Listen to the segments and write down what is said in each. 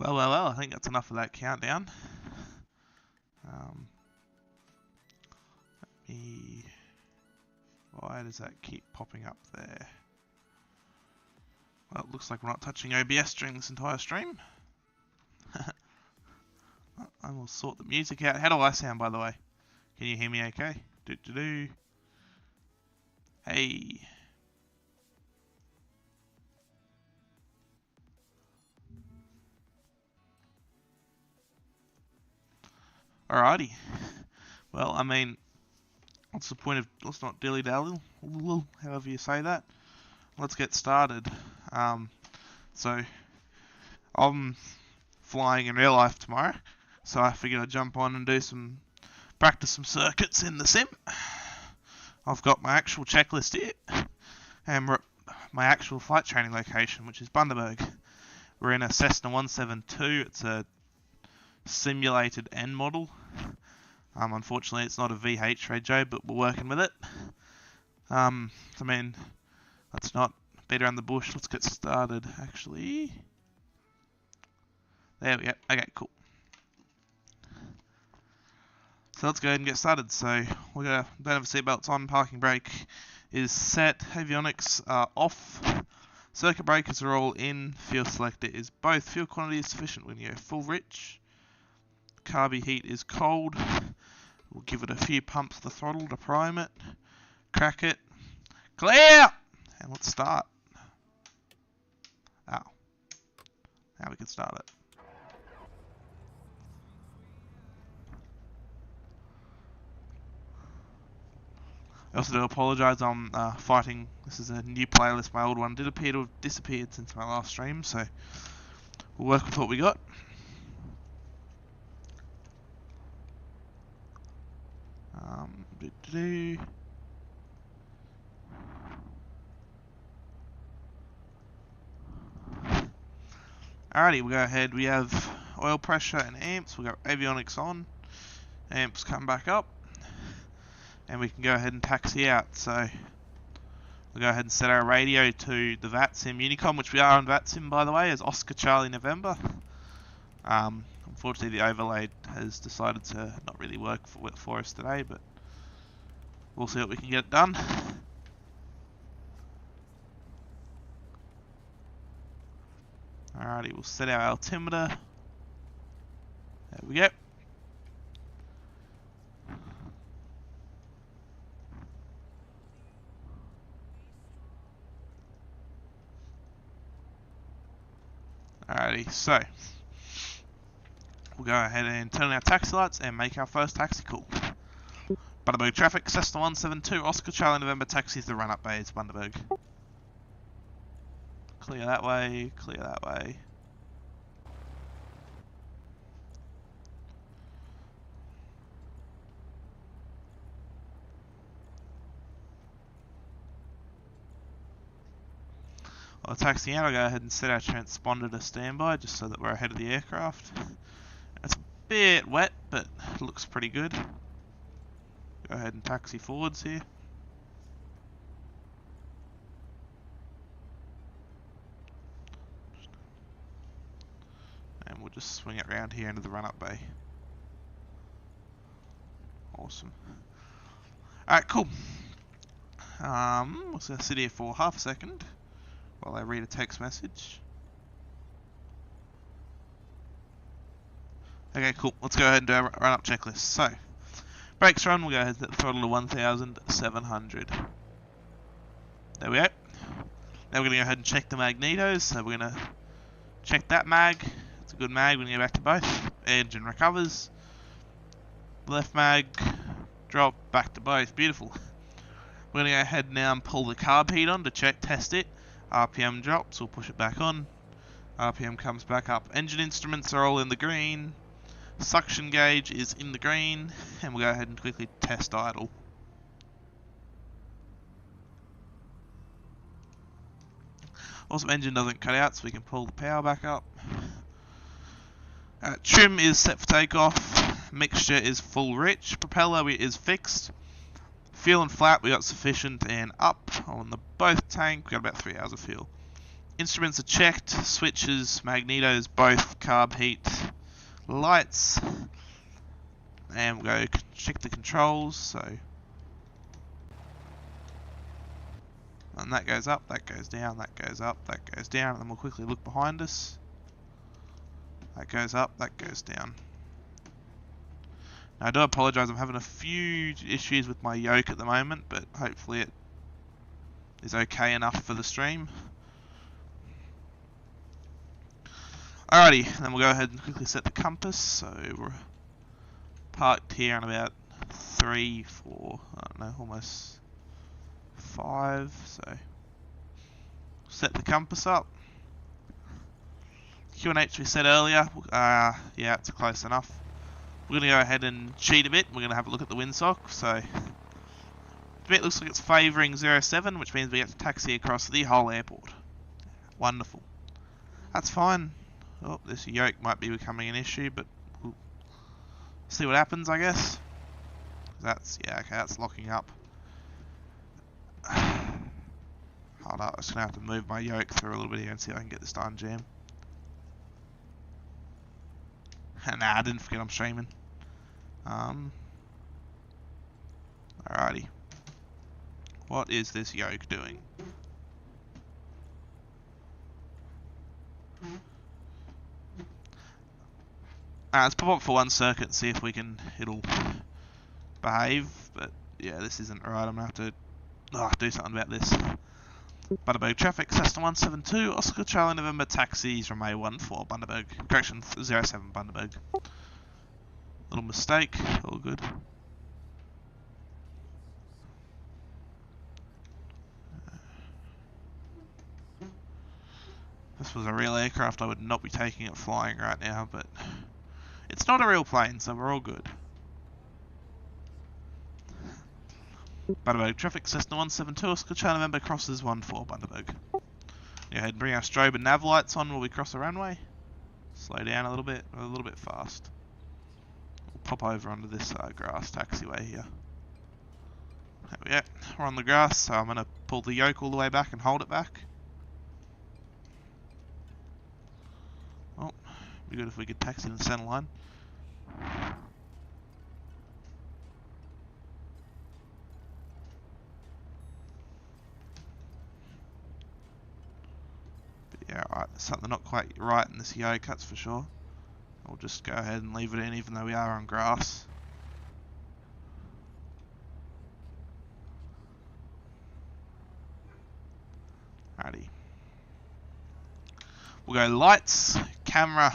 Well, I think that's enough of that countdown. Why does that keep popping up there? Well, it looks like we're not touching OBS during this entire stream. I will sort the music out. How do I sound, by the way? Can you hear me okay? Do-do-do. Hey. Alrighty. Well, I mean, what's the point of, let's not dilly-dally, however you say that. Let's get started. So, I'm flying in real life tomorrow, so I figured I'd jump on and practice some circuits in the sim. I've got my actual checklist here, and we're at my actual flight training location, which is Bundaberg. We're in a Cessna 172. It's a simulated N model. Unfortunately, it's not a VH rego, but we're working with it. I mean, let's not beat around the bush. Let's get started, actually. There we go. Okay, cool. So let's go ahead and get started. So we're gonna don't have seatbelts on. Parking brake is set. Avionics are off. Circuit breakers are all in. Fuel selector is both. Fuel quantity is sufficient. We're gonna go full rich. Carby heat is cold. We'll give it a few pumps of the throttle to prime it. Crack it. Clear! And let's start. Oh. Now we can start it. I also do apologise, I'm fighting. This is a new playlist. My old one did appear to have disappeared since my last stream, so we'll work with what we got. Alrighty, we'll go ahead. We have oil pressure and amps. We've got avionics on. Amps come back up. And we can go ahead and taxi out. So we'll go ahead and set our radio to the VATSIM Unicom, which we are on VATSIM, by the way, as Oscar Charlie November. Unfortunately, the overlay has decided to not really work for us today, but we'll see what we can get done. Alrighty, we'll set our altimeter. There we go. Alrighty, so we'll go ahead and turn on our taxi lights and make our first taxi call. Bundaberg traffic, Cessna 172, Oscar Charlie November, taxis the run-up bays, Bundaberg. Clear that way, clear that way. While taxiing out, I'll go ahead and set our transponder to standby just so that we're ahead of the aircraft. It's a bit wet, but it looks pretty good. Go ahead and taxi forwards here. And we'll just swing it around here into the run-up bay. Awesome. Alright, cool. We'll sit here for half a second while I read a text message. Okay, cool. Let's go ahead and do our run-up checklist. So, brakes run, we'll go ahead and set the throttle to 1,700. There we go. Now we're going to go ahead and check the magnetos. So we're going to check that mag. It's a good mag. We're going to go back to both. Engine recovers. Left mag. Drop. Back to both. Beautiful. We're going to go ahead now and pull the carb heat on to test it. RPM drops. We'll push it back on. RPM comes back up. Engine instruments are all in the green. Suction gauge is in the green. And we'll go ahead and quickly test idle. Also, engine doesn't cut out, so we can pull the power back up. Trim is set for takeoff. Mixture is full rich. Propeller is fixed. Fuel and flat we got sufficient, and up on the both tank we got about 3 hours of fuel. Instruments are checked, switches, magnetos, both carb heat, lights, and we'll go check the controls. So, and that goes up, that goes down, that goes up, that goes down, and then we'll quickly look behind us. That goes up, that goes down. Now, I do apologise, I'm having a few issues with my yoke at the moment, but hopefully it is okay enough for the stream. Alrighty, then we'll go ahead and quickly set the compass. So we're parked here on about 3, 4, I don't know, almost 5. So set the compass up. QNH we said earlier, yeah, it's close enough. We're going to go ahead and cheat a bit. We're going to have a look at the windsock. So the bit looks like it's favouring 07, which means we get to taxi across the whole airport. Wonderful. That's fine. Oh, this yoke might be becoming an issue, but we'll see what happens, I guess. That's, yeah, okay, that's locking up. Hold up, I'm just going to have to move my yoke through a little bit here and see if I can get this to unjam. Nah, I didn't forget I'm streaming. Alrighty. What is this yoke doing? Let's pop up for one circuit and see if it'll behave, but yeah, this isn't right. I'm gonna have to do something about this. Bundaberg traffic, Cessna 172, Oscar Charlie November, taxis from A14, Bundaberg, correction, 07 Bundaberg. Little mistake, all good. If this was a real aircraft, I would not be taking it flying right now, but it's not a real plane, so we're all good. Bundaberg traffic, Cessna 172, Oscar Charlie November, crosses 14 Bundaberg. Go ahead and bring our strobe and nav lights on while we cross the runway. Slow down a little bit fast. We'll pop over onto this grass taxiway here. There we go. We're on the grass, so I'm going to pull the yoke all the way back and hold it back. Oh, be good if we could taxi in the centre line. Yeah, alright, there's something not quite right in this yoke, that's for sure. I'll just go ahead and leave it in even though we are on grass. Alrighty. We'll go lights, camera,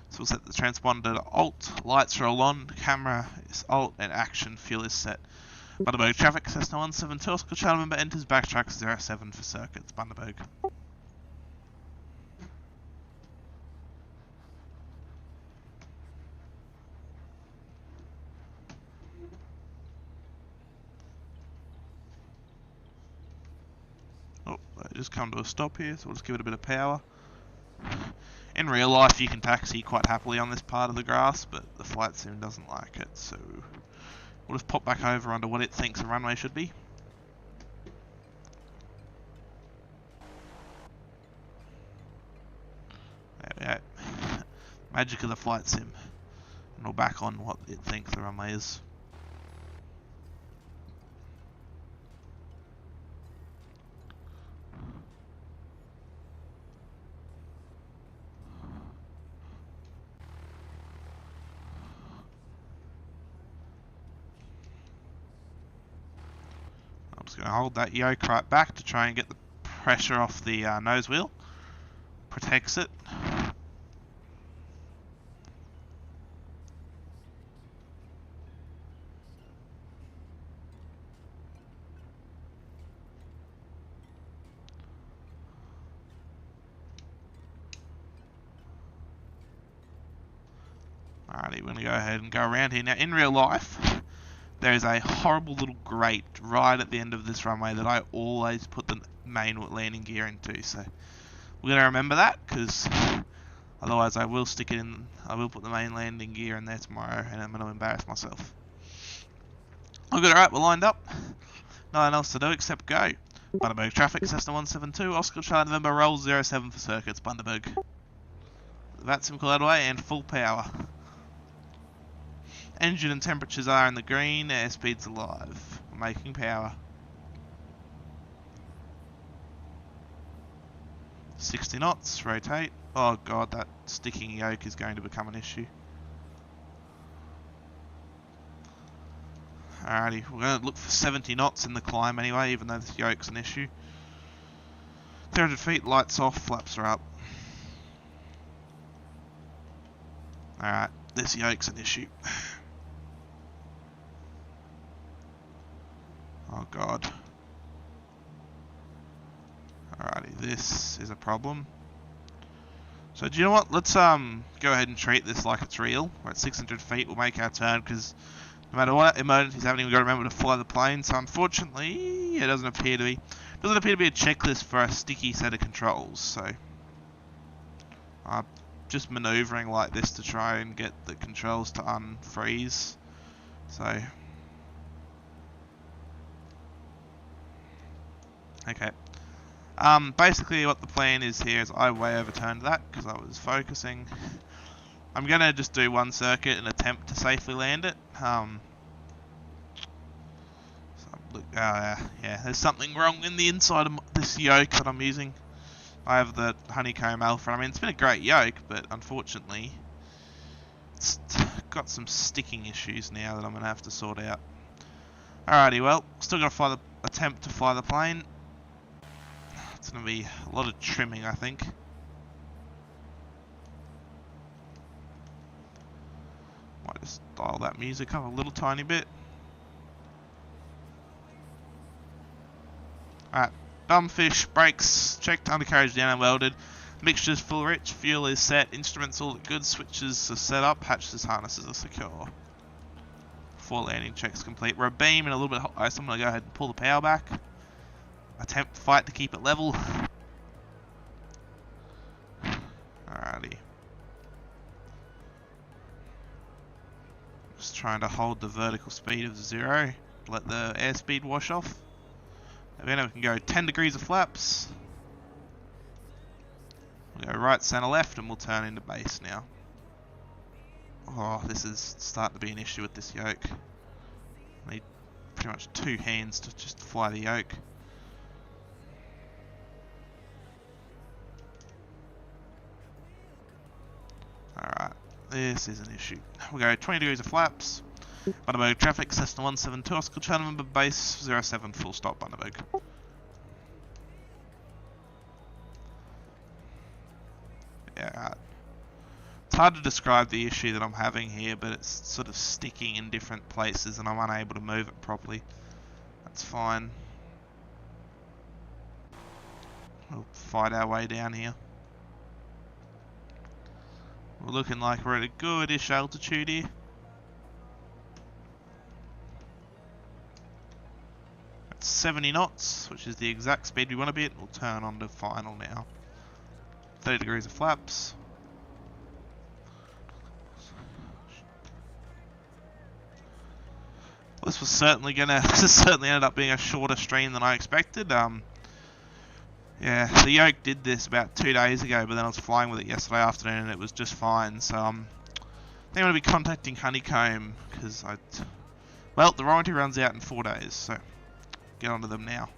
so we'll set the transponder to alt, lights are all on, camera is alt, and action, fuel is set. Bundaberg traffic, Cessna 172, Oscar Charlie November enters backtrack 07 for circuits, Bundaberg. Just come to a stop here, so we'll just give it a bit of power. In real life you can taxi quite happily on this part of the grass, but the flight sim doesn't like it, so we'll just pop back over onto what it thinks the runway should be. There we go. Magic of the flight sim. And we're back on what it thinks the runway is. Going to hold that yoke right back to try and get the pressure off the nose wheel. Protects it. Alrighty, we're going to go ahead and go around here. Now, in real life, there is a horrible little grate right at the end of this runway that I always put the main landing gear into. So we're going to remember that, because otherwise I will stick it in. I will put the main landing gear in there tomorrow, and I'm going to embarrass myself. All good, alright, we're lined up. Nothing else to do except go. Bundaberg traffic, Cessna 172, Oscar Charlie November, roll 07 for circuits, Bundaberg. That's simple out of the way and full power. Engine and temperatures are in the green, airspeed's alive. Making power. 60 knots, rotate. Oh god, that sticking yoke is going to become an issue. Alrighty, we're going to look for 70 knots in the climb anyway, even though this yoke's an issue. 300 feet, lights off, flaps are up. Alright, this yoke's an issue. Oh god. Alrighty, this is a problem. So do you know what? Let's go ahead and treat this like it's real. We're at 600 feet, we'll make our turn because no matter what emergencies happen, we've got to remember to fly the plane. So unfortunately, it doesn't appear to be a checklist for a sticky set of controls. So I'm just manoeuvring like this to try and get the controls to unfreeze. So okay. Basically what the plan is here is I way overturned that because I was focusing. I'm going to just do one circuit and attempt to safely land it. Yeah, there's something wrong in the inside of this yoke that I'm using. I have the honeycomb alpha. I mean, it's been a great yoke, but unfortunately, it's got some sticking issues now that I'm going to have to sort out. Alrighty, well, still going to attempt to fly the plane. It's going to be a lot of trimming, I think. Might just dial that music up a little tiny bit. Alright, dumbfish, brakes, checked, undercarriage down and welded. Mixture's full rich, fuel is set, instruments all good, switches are set up, hatches, harnesses are secure. 4 landing checks complete. We're a beam and a little bit hot ice, so I'm going to go ahead and pull the power back. Attempt to fight to keep it level. Alrighty. Just trying to hold the vertical speed of 0. Let the airspeed wash off. Then we can go 10 degrees of flaps. We'll go right, center, left, and we'll turn into base now. Oh, this is starting to be an issue with this yoke. I need pretty much 2 hands to just fly the yoke. Alright, this is an issue. We'll go 20 degrees of flaps. Bundaberg traffic, Cessna 172, Oscar Charlie November, base 07, full stop, Bundaberg. Yeah, it's hard to describe the issue that I'm having here, but it's sort of sticking in different places and I'm unable to move it properly. That's fine. We'll fight our way down here. We're looking like we're at a goodish altitude here. At 70 knots, which is the exact speed we want to be at. We'll turn on to final now. 30 degrees of flaps. This was certainly ended up being a shorter stream than I expected. Yeah, the yoke did this about 2 days ago, but then I was flying with it yesterday afternoon and it was just fine. So I think I'm going to be contacting Honeycomb because well, the warranty runs out in 4 days, so get onto them now.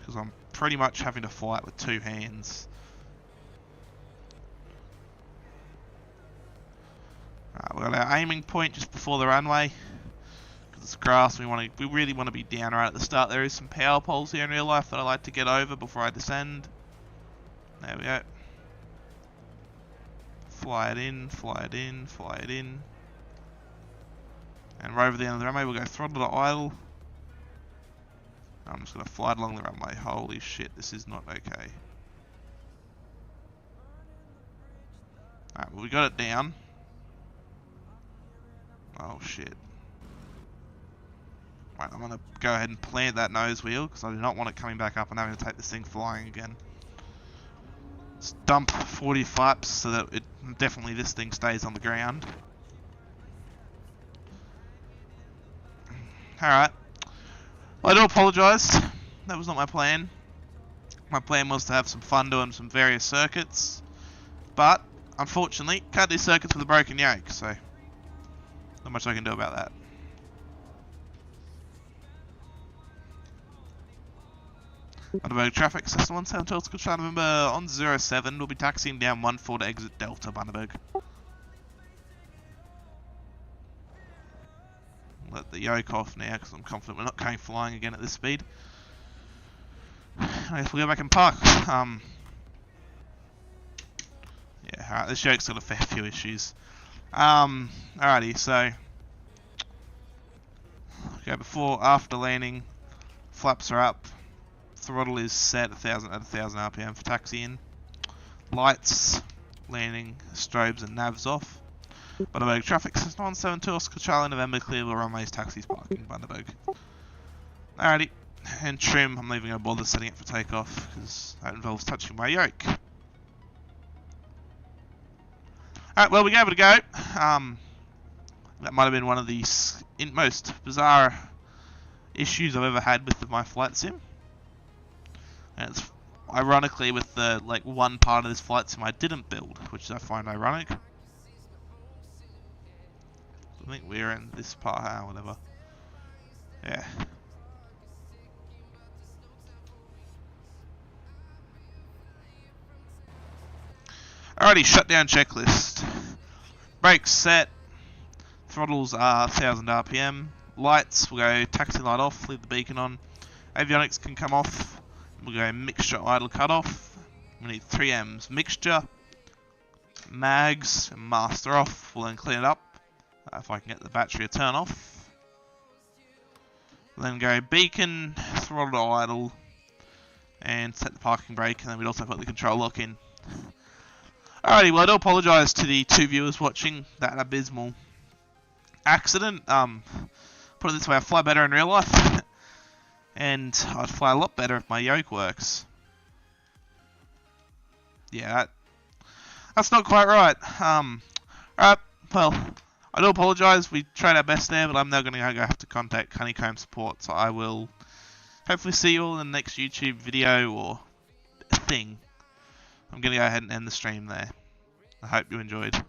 Because I'm pretty much having to fly it with 2 hands. We've got our aiming point just before the runway. It's grass, we really want to be down right at the start. There is some power poles here in real life that I like to get over before I descend. There we go. Fly it in, fly it in, fly it in. And right over the end of the runway we'll go throttle to idle. I'm just going to fly it along the runway. Holy shit, this is not okay. Alright, well we got it down. Oh shit. Right, I'm going to go ahead and plant that nose wheel because I do not want it coming back up and having to take this thing flying again. Let's dump 40 flaps so that this thing stays on the ground. Alright. Well, I do apologise. That was not my plan. My plan was to have some fun doing some various circuits. But, unfortunately, can't do circuits with a broken yoke, so not much I can do about that. Bundaberg traffic, Cessna 172, good trying remember on 07, we'll be taxiing down 14 to exit Delta, Bundaberg. Let the yoke off now because I'm confident we're not going flying again at this speed. I guess we'll go back and park. Yeah, alright, this yoke's got a fair few issues. Alrighty, so okay, before, after landing, flaps are up, throttle is set at 1000 RPM for taxiing, lights, landing, strobes and navs off. Bundaberg traffic, Cessna 172, Oscar Charlie November, clear runways, taxis, parking, Bundaberg. Alrighty, and trim, I'm leaving on bother setting it for takeoff, because that involves touching my yoke. Alright, well, we gave it a go. That might have been one of the most bizarre issues I've ever had with my flight sim. And it's ironically with the one part of this flight sim I didn't build, which I find ironic. I think we're in this part, whatever. Yeah. Alrighty, shutdown checklist. Brakes set. Throttles are 1000 RPM. Lights, we'll go taxi light off, leave the beacon on. Avionics can come off. We'll go mixture idle cut off. We need 3 M's. Mixture, mags, and master off. We'll then clean it up. If I can get the battery to turn off. We'll then go beacon, throttle to idle, and set the parking brake, and then we'd also put the control lock in. Alrighty, well I do apologise to the 2 viewers watching that abysmal accident. Put it this way, I fly better in real life, and I'd fly a lot better if my yoke works. Yeah, that's not quite right. Alright, well, I do apologise, we tried our best there, but I'm now going to go have to contact Honeycomb support, so I will hopefully see you all in the next YouTube video or thing. I'm going to go ahead and end the stream there. I hope you enjoyed.